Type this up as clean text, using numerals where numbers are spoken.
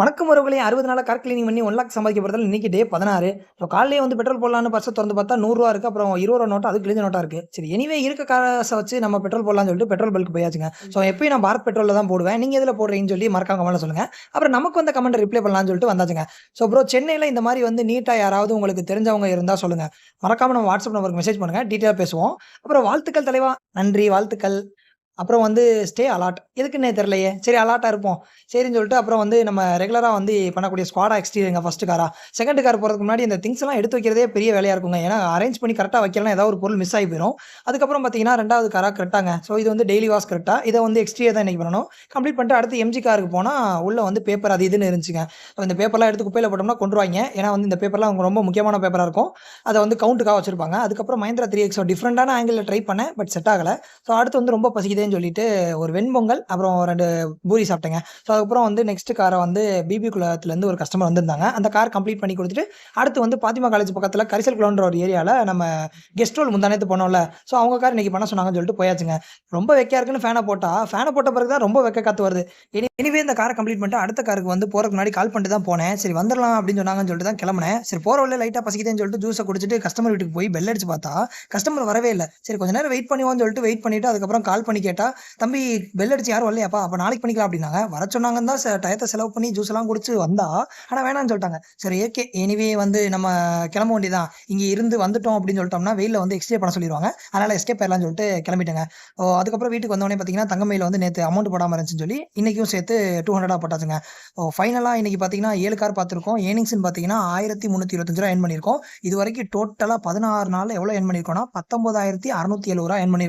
வணக்கம் உறவுகளே 60 நாளா கார் கிளீனிங் பண்ணி 1 லாக் சம்பாதிக்க போறதால இன்னைக்கு டே 16. ஸோ காலையிலேயே வந்து பெட்ரோல் போடலான்னு பர்ஸ தொறந்து பார்த்தா ரூ. 100 இருக்கு. அப்புறம் ரூ. 20 நோட்டு அது கிழிஞ்ச நோட்டா இருக்கு. சரி எனிவே இருக்க காச வச்சு நம்ம பெட்ரோல் போடலாம்னு சொல்லிட்டு பெட்ரோல் பல்க் போயாச்சுங்க. ஸோ எப்பயும் நான் பாரத் பெட்ரோல்ல தான் போடுவேன். நீங்க எதுல போடுறீங்கன்னு சொல்லி மறக்காம கமெண்ட்ல சொல்லுங்க. அப்புறம் நமக்கு வந்த கமெண்ட் ரிப்ளை பண்ணலாம்னு சொல்லிட்டு வந்தாச்சுங்க. ஸோ ப்ரோ சென்னையில இந்த மாரி வந்து நீட்டா யாராவது உங்களுக்கு தெரிஞ்சவங்க இருந்தா சொல்லுங்க. மறக்காம நம்ம வாட்ஸ்அப் நம்பருக்கு மெசேஜ் பண்ணுங்க. டீட்டெயிலா பேசுவோம். அப்புறம் வாழ்த்துக்கள் தலைவா. நன்றி வாழ்த்துக்கள். அப்புறம் வந்து ஸ்டே அலார்ட். எதுக்குன்னே தெரியலையே. சரி அலார்ட்டா இருப்போம். சரின்னு சொல்லிட்டு அப்புறம் வந்து நம்ம ரெகுலரா வந்து பண்ணக்கூடிய ஸ்குவாடா எக்ஸ்டீரியர்ங்க ஃபர்ஸ்ட் காரா. செகண்ட் கார் போறதுக்கு முன்னாடி இந்த திங்ஸ்லாம் எடுத்து வைக்கிறதே பெரிய வேலையா இருக்குங்க. ஏன்னா அரேஞ்ச் பண்ணி கரெக்ட்டா வைக்கலனா ஏதாவது ஒரு பொருள் மிஸ் ஆயி போயிரும். அதுக்கப்புறம் பார்த்தீங்கன்னா 2வது காரா கரெக்ட்டாங்க. ஸோ இது வந்து டெய்லி வாஷ் கரெக்ட்டா. இத வந்து எக்ஸ்டீரியர் தான் இன்னைக்கு பண்ணணும். கம்ப்ளீட் பண்ணிட்டு அடுத்து எம்ஜி காருக்கு போனா உள்ள வந்து பேப்பர் அது இதுன்னு இருந்துச்சுங்க. இந்த பேப்பர்லாம் எடுத்து குப்பையில போட்டோம்னா கொன்றுவாய்ங்க. ஏன்னா வந்து இந்த பேப்பர்லாம் அவங்க ரொம்ப முக்கியமான பேப்பரா இருக்கும். அத வந்து கவுண்ட்க்காக வச்சிருப்பாங்க. அதுக்கப்புறம் மஹிந்திரா 3X டிஃபரண்டான ஆங்கிள்ல ட்ரை பண்ணேன். பட் செட் ஆகல. ஸோ அடுத்து வந்து ரொம்ப பசிக்குதேன்னு சொல்லிட்டு ஒரு வெண்பொங்கல், அப்புறம் 2 பூரி சாப்பிட்டேங்க. ஸோ அதுக்கப்புறம் வந்து நெக்ஸ்ட் கார வந்து பிபி குளத்துலேருந்து ஒரு கஸ்டமர் வந்திருந்தாங்க. அந்த கார் கம்ப்ளீட் பண்ணி குடுத்துட்டு, அடுத்து வந்து பாத்திமா காலேஜ் பக்கத்தில கரிசல் குளம்ன்ற ஒரு ஏரியால நம்ம கெஸ்ட் ரோல் முந்தா நேத்து போனோம்ல. ஸோ அவங்க கார் இன்னைக்கு பண்ண சொன்னாங்கன்னு சொல்லிட்டு போயாச்சுங்க. ரொம்ப வெக்கையா இருக்குன்னு ஃபேன போட்டா, ஃபேன போட்ட பிறகு தான் ரொம்ப வெக்க காத்து வருது. எனிவே இந்த கார கம்ப்ளீட் பண்ணிட்டு அடுத்த காருக்கு வந்து போறதுக்கு முன்னாடி கால் பண்ணிட்டு தான் போனேன். சரி வந்துரலாம் அப்படின்னு சொன்னாங்கன்னு சொல்லிட்டு தான் கிளம்புனேன். சரி போற வழியில லைட்டா பசிக்குதேன்னு சொல்லிட்டு ஜூஸ குடிச்சிட்டு கஸ்டமர் வீட்டுக்கு போய் பெல் அடிச்சு பார்த்தா, கஸ்டமர் வரவே இல்ல. சரி கொஞ்ச நேரம் வெயிட் பண்ணுவோம்னு சொல்லிட்டு வெயிட் பண்ணிட்டு அதுக்கப்புறம் கால் பண்ணி கேட்டா, "தம்பி பெல் அடிச்சு யாரும் வரலையாப்பா? அப்ப நாளைக்கு பண்ணிக்கலாம்" அப்படின்னாங்க. வர சொன்னாங்கன்னு தான் டயத்த செலவு பண்ணி ஜூஸ் எல்லாம் குடிச்சு வந்தா, ஆனா வேணான்னு சொல்ட்டாங்க. சரி ஓகே. எனிவே வந்து நம்ம கிளம்ப வேண்டியதுதான். இங்க இருந்து வந்துட்டோம் அப்படின்னு சொல்லிட்டோம்னா, வெயில்ல வந்து எக்ஸ்டே பண்ண சொல்லிருவாங்க. அதனால எஸ்கேப் ஆயிரலாம்னு சொல்லிட்டு கிளம்பிட்டேங்க. அதுக்கப்புறம் வீட்டுக்கு வந்தோனே பார்த்தீங்கன்னா, தங்கமயில வந்து நேத்து அமௌண்ட் போடாம இருந்துச்சுன்னு சொல்லி, இன்னைக்கும் சேர்த்து 200 போட்டாச்சுங்க. ஃபைனலா இன்னைக்கு பார்த்தீங்கன்னா 7 கார் பார்த்துருக்கோம். ஏர்னிங்ஸ்ன்னு பார்த்தீங்கன்னா ரூ. 1325 ஏர்ன் பண்ணியிருக்கோம். இதுவரைக்கும் டோட்டலா 16 நாள்ல எவ்வளோ ஏர்ன் பண்ணியிருக்கோம்னா, ரூ. 19,670 ஏர்ன் பண்ணியிருக்கோம்.